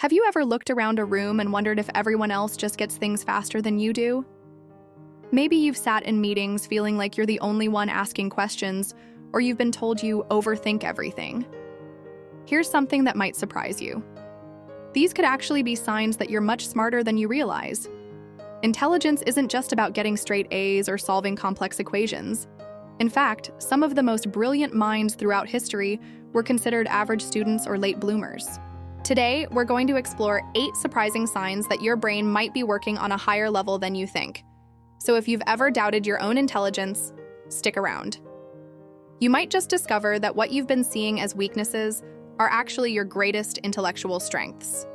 Have you ever looked around a room and wondered if everyone else just gets things faster than you do? Maybe you've sat in meetings feeling like you're the only one asking questions, or you've been told you overthink everything. Here's something that might surprise you. These could actually be signs that you're much smarter than you realize. Intelligence isn't just about getting straight A's or solving complex equations. In fact, some of the most brilliant minds throughout history were considered average students or late bloomers. Today, we're going to explore 8 surprising signs that your brain might be working on a higher level than you think. So if you've ever doubted your own intelligence, stick around. You might just discover that what you've been seeing as weaknesses are actually your greatest intellectual strengths.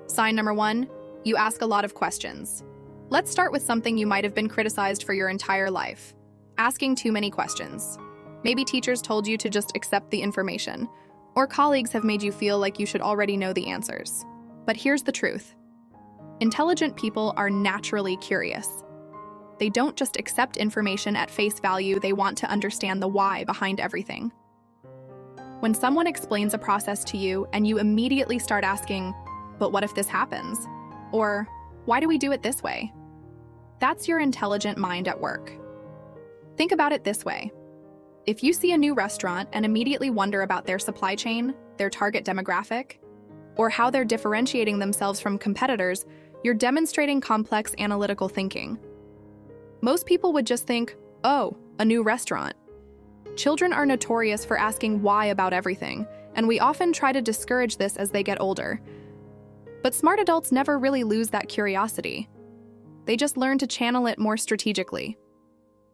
Sign number 1, you ask a lot of questions. Let's start with something you might have been criticized for your entire life: asking too many questions. Maybe teachers told you to just accept the information, or colleagues have made you feel like you should already know the answers. But here's the truth. Intelligent people are naturally curious. They don't just accept information at face value, they want to understand the why behind everything. When someone explains a process to you and you immediately start asking, "But what if this happens?" Or, "Why do we do it this way?" That's your intelligent mind at work. Think about it this way. If you see a new restaurant and immediately wonder about their supply chain, their target demographic, or how they're differentiating themselves from competitors, you're demonstrating complex analytical thinking. Most people would just think, "Oh, a new restaurant." Children are notorious for asking why about everything, and we often try to discourage this as they get older. But smart adults never really lose that curiosity. They just learn to channel it more strategically.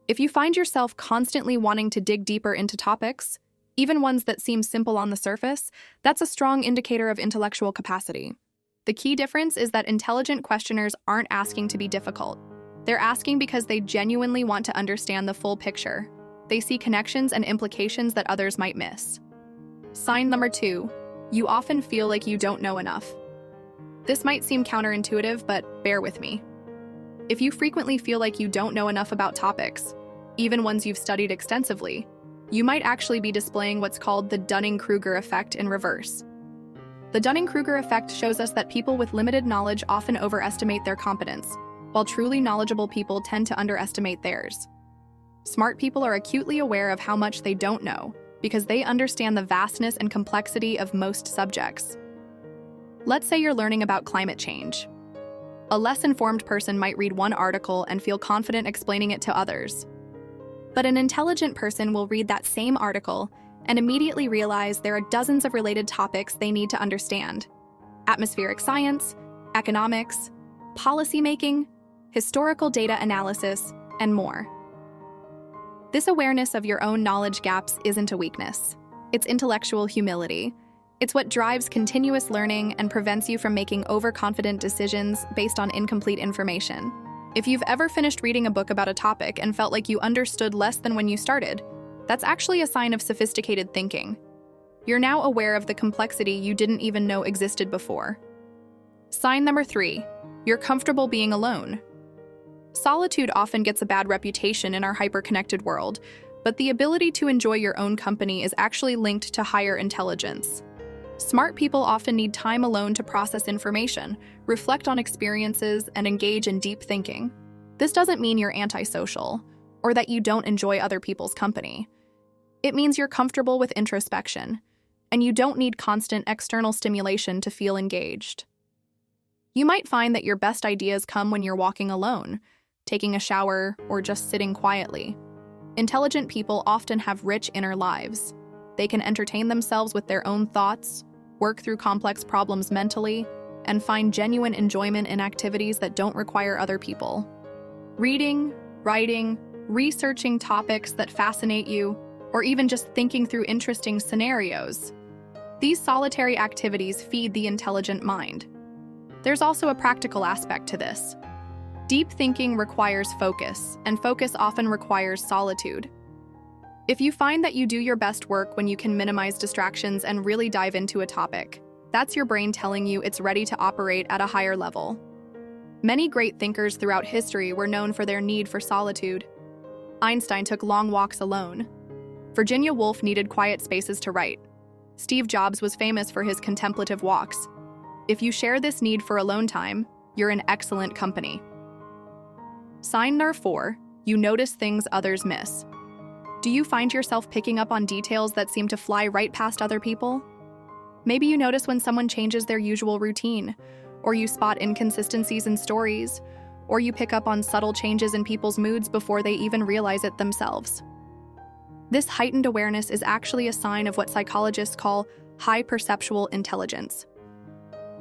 If you find yourself constantly wanting to dig deeper into topics, even ones that seem simple on the surface, that's a strong indicator of intellectual capacity. The key difference is that intelligent questioners aren't asking to be difficult. They're asking because they genuinely want to understand the full picture. They see connections and implications that others might miss. Sign number 2, you often feel like you don't know enough. This might seem counterintuitive, but bear with me. If you frequently feel like you don't know enough about topics, even ones you've studied extensively, you might actually be displaying what's called the Dunning-Kruger effect in reverse. The Dunning-Kruger effect shows us that people with limited knowledge often overestimate their competence, while truly knowledgeable people tend to underestimate theirs. Smart people are acutely aware of how much they don't know, because they understand the vastness and complexity of most subjects. Let's say you're learning about climate change. A less informed person might read one article and feel confident explaining it to others. But an intelligent person will read that same article and immediately realize there are dozens of related topics they need to understand: atmospheric science, economics, policymaking, historical data analysis, and more. This awareness of your own knowledge gaps isn't a weakness. It's intellectual humility. It's what drives continuous learning and prevents you from making overconfident decisions based on incomplete information. If you've ever finished reading a book about a topic and felt like you understood less than when you started, that's actually a sign of sophisticated thinking. You're now aware of the complexity you didn't even know existed before. Sign number 3, you're comfortable being alone. Solitude often gets a bad reputation in our hyper-connected world, but the ability to enjoy your own company is actually linked to higher intelligence. Smart people often need time alone to process information, reflect on experiences, and engage in deep thinking. This doesn't mean you're antisocial, or that you don't enjoy other people's company. It means you're comfortable with introspection, and you don't need constant external stimulation to feel engaged. You might find that your best ideas come when you're walking alone, taking a shower, or just sitting quietly. Intelligent people often have rich inner lives. They can entertain themselves with their own thoughts, work through complex problems mentally, and find genuine enjoyment in activities that don't require other people. Reading, writing, researching topics that fascinate you, or even just thinking through interesting scenarios. These solitary activities feed the intelligent mind. There's also a practical aspect to this. Deep thinking requires focus, and focus often requires solitude. If you find that you do your best work when you can minimize distractions and really dive into a topic, that's your brain telling you it's ready to operate at a higher level. Many great thinkers throughout history were known for their need for solitude. Einstein took long walks alone. Virginia Woolf needed quiet spaces to write. Steve Jobs was famous for his contemplative walks. If you share this need for alone time, you're in excellent company. Sign number 4, you notice things others miss. Do you find yourself picking up on details that seem to fly right past other people? Maybe you notice when someone changes their usual routine, or you spot inconsistencies in stories, or you pick up on subtle changes in people's moods before they even realize it themselves. This heightened awareness is actually a sign of what psychologists call high perceptual intelligence.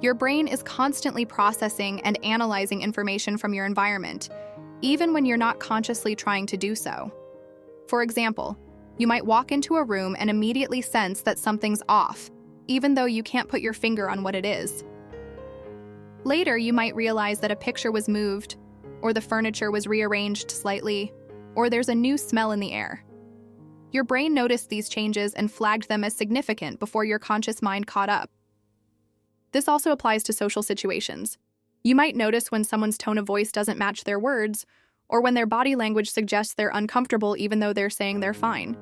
Your brain is constantly processing and analyzing information from your environment, even when you're not consciously trying to do so. For example, you might walk into a room and immediately sense that something's off, even though you can't put your finger on what it is. Later, you might realize that a picture was moved, or the furniture was rearranged slightly, or there's a new smell in the air. Your brain noticed these changes and flagged them as significant before your conscious mind caught up. This also applies to social situations. You might notice when someone's tone of voice doesn't match their words, or when their body language suggests they're uncomfortable even though they're saying they're fine.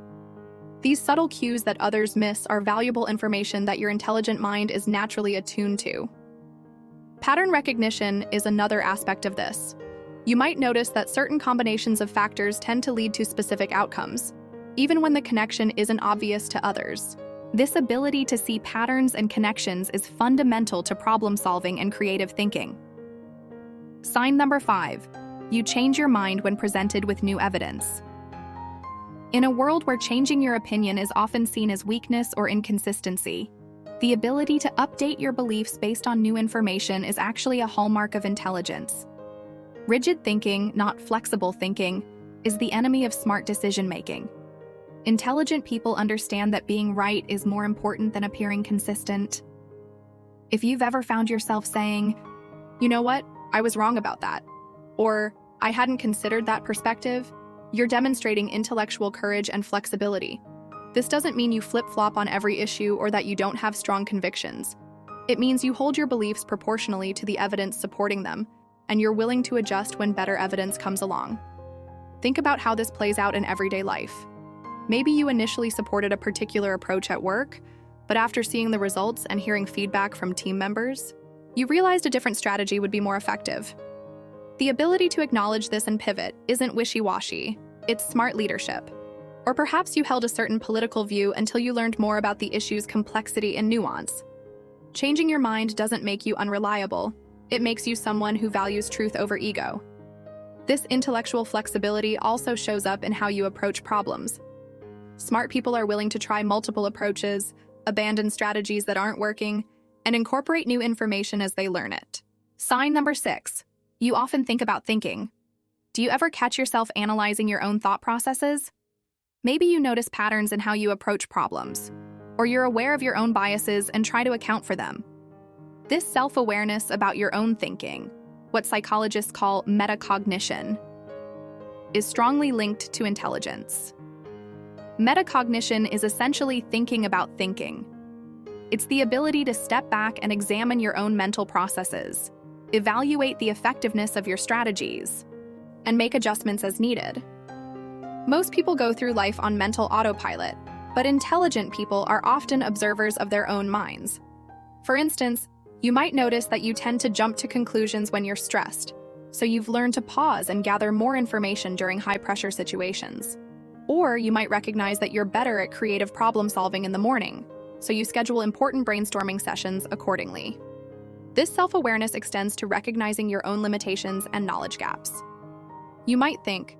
These subtle cues that others miss are valuable information that your intelligent mind is naturally attuned to. Pattern recognition is another aspect of this. You might notice that certain combinations of factors tend to lead to specific outcomes, even when the connection isn't obvious to others. This ability to see patterns and connections is fundamental to problem solving and creative thinking. Sign number 5, you change your mind when presented with new evidence. In a world where changing your opinion is often seen as weakness or inconsistency, the ability to update your beliefs based on new information is actually a hallmark of intelligence. Rigid thinking, not flexible thinking, is the enemy of smart decision-making. Intelligent people understand that being right is more important than appearing consistent. If you've ever found yourself saying, "You know what? I was wrong about that," or "I hadn't considered that perspective," you're demonstrating intellectual courage and flexibility. This doesn't mean you flip-flop on every issue or that you don't have strong convictions. It means you hold your beliefs proportionally to the evidence supporting them, and you're willing to adjust when better evidence comes along. Think about how this plays out in everyday life. Maybe you initially supported a particular approach at work, but after seeing the results and hearing feedback from team members, you realized a different strategy would be more effective. The ability to acknowledge this and pivot isn't wishy-washy, it's smart leadership. Or perhaps you held a certain political view until you learned more about the issue's complexity and nuance. Changing your mind doesn't make you unreliable, it makes you someone who values truth over ego. This intellectual flexibility also shows up in how you approach problems. Smart people are willing to try multiple approaches, abandon strategies that aren't working, and incorporate new information as they learn it. Sign number 6, you often think about thinking. Do you ever catch yourself analyzing your own thought processes? Maybe you notice patterns in how you approach problems, or you're aware of your own biases and try to account for them. This self-awareness about your own thinking, what psychologists call metacognition, is strongly linked to intelligence. Metacognition is essentially thinking about thinking. It's the ability to step back and examine your own mental processes, evaluate the effectiveness of your strategies, and make adjustments as needed. Most people go through life on mental autopilot, but intelligent people are often observers of their own minds. For instance, you might notice that you tend to jump to conclusions when you're stressed, so you've learned to pause and gather more information during high-pressure situations. Or you might recognize that you're better at creative problem-solving in the morning, so you schedule important brainstorming sessions accordingly. This self-awareness extends to recognizing your own limitations and knowledge gaps. You might think,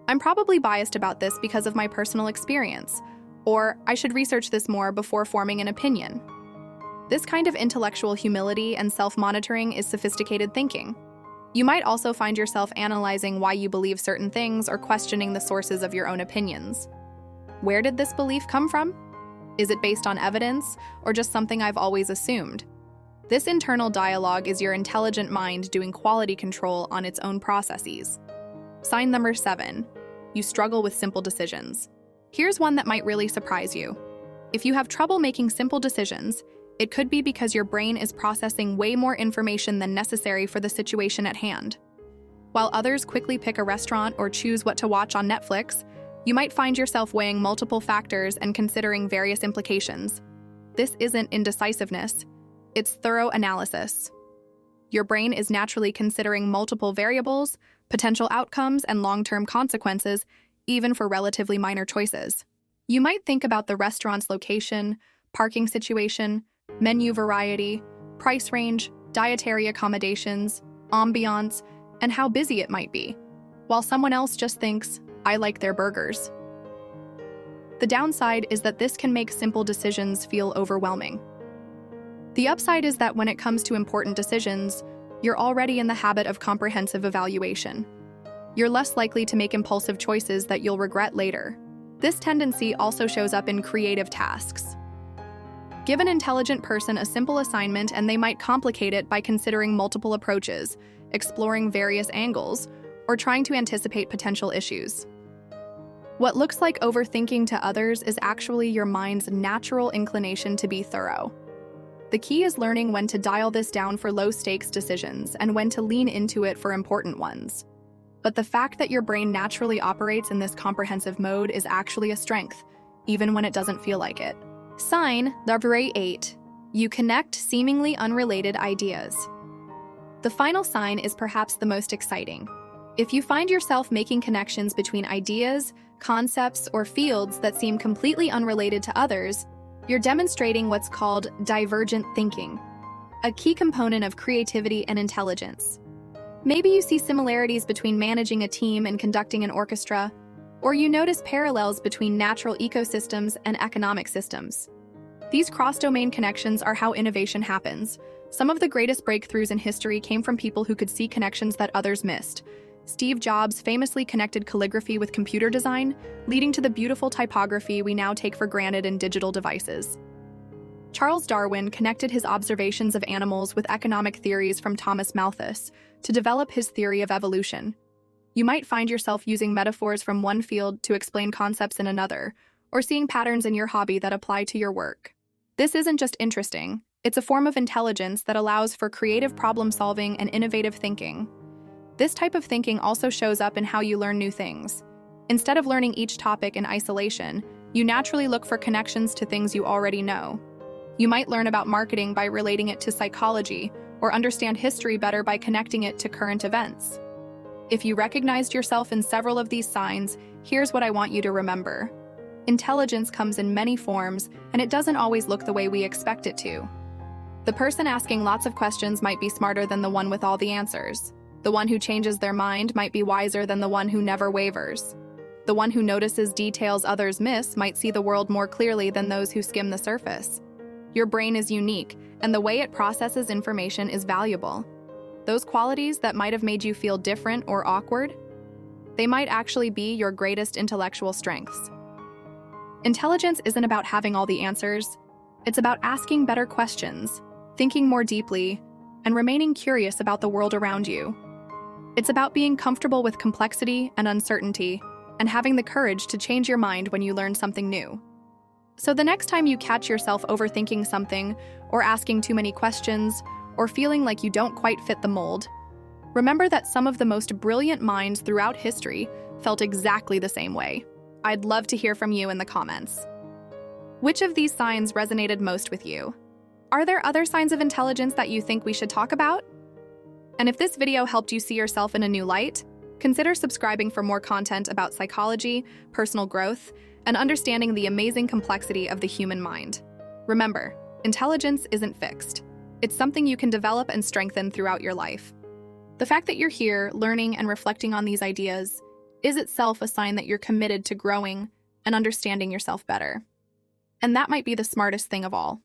"I'm probably biased about this because of my personal experience," or "I should research this more before forming an opinion." This kind of intellectual humility and self-monitoring is sophisticated thinking. You might also find yourself analyzing why you believe certain things or questioning the sources of your own opinions. Where did this belief come from? Is it based on evidence, or just something I've always assumed? This internal dialogue is your intelligent mind doing quality control on its own processes. Sign number 7, you struggle with simple decisions. Here's one that might really surprise you. If you have trouble making simple decisions, it could be because your brain is processing way more information than necessary for the situation at hand. While others quickly pick a restaurant or choose what to watch on Netflix, you might find yourself weighing multiple factors and considering various implications. This isn't indecisiveness. It's thorough analysis. Your brain is naturally considering multiple variables, potential outcomes, and long-term consequences, even for relatively minor choices. You might think about the restaurant's location, parking situation, menu variety, price range, dietary accommodations, ambiance, and how busy it might be, while someone else just thinks, "I like their burgers." The downside is that this can make simple decisions feel overwhelming. The upside is that when it comes to important decisions, you're already in the habit of comprehensive evaluation. You're less likely to make impulsive choices that you'll regret later. This tendency also shows up in creative tasks. Give an intelligent person a simple assignment and they might complicate it by considering multiple approaches, exploring various angles, or trying to anticipate potential issues. What looks like overthinking to others is actually your mind's natural inclination to be thorough. The key is learning when to dial this down for low-stakes decisions and when to lean into it for important ones. But the fact that your brain naturally operates in this comprehensive mode is actually a strength, even when it doesn't feel like it. Sign number 8. You connect seemingly unrelated ideas. The final sign is perhaps the most exciting. If you find yourself making connections between ideas, concepts, or fields that seem completely unrelated to others, you're demonstrating what's called divergent thinking, a key component of creativity and intelligence. Maybe you see similarities between managing a team and conducting an orchestra, or you notice parallels between natural ecosystems and economic systems. These cross-domain connections are how innovation happens. Some of the greatest breakthroughs in history came from people who could see connections that others missed. Steve Jobs famously connected calligraphy with computer design, leading to the beautiful typography we now take for granted in digital devices. Charles Darwin connected his observations of animals with economic theories from Thomas Malthus to develop his theory of evolution. You might find yourself using metaphors from one field to explain concepts in another, or seeing patterns in your hobby that apply to your work. This isn't just interesting, it's a form of intelligence that allows for creative problem-solving and innovative thinking. This type of thinking also shows up in how you learn new things. Instead of learning each topic in isolation, you naturally look for connections to things you already know. You might learn about marketing by relating it to psychology, or understand history better by connecting it to current events. If you recognized yourself in several of these signs, here's what I want you to remember. Intelligence comes in many forms, and it doesn't always look the way we expect it to. The person asking lots of questions might be smarter than the one with all the answers. The one who changes their mind might be wiser than the one who never wavers. The one who notices details others miss might see the world more clearly than those who skim the surface. Your brain is unique, and the way it processes information is valuable. Those qualities that might have made you feel different or awkward, they might actually be your greatest intellectual strengths. Intelligence isn't about having all the answers. It's about asking better questions, thinking more deeply, and remaining curious about the world around you. It's about being comfortable with complexity and uncertainty, and having the courage to change your mind when you learn something new. So the next time you catch yourself overthinking something, or asking too many questions, or feeling like you don't quite fit the mold, remember that some of the most brilliant minds throughout history felt exactly the same way. I'd love to hear from you in the comments. Which of these signs resonated most with you? Are there other signs of intelligence that you think we should talk about? And if this video helped you see yourself in a new light, consider subscribing for more content about psychology, personal growth, and understanding the amazing complexity of the human mind. Remember, intelligence isn't fixed. It's something you can develop and strengthen throughout your life. The fact that you're here, learning and reflecting on these ideas, is itself a sign that you're committed to growing and understanding yourself better. And that might be the smartest thing of all.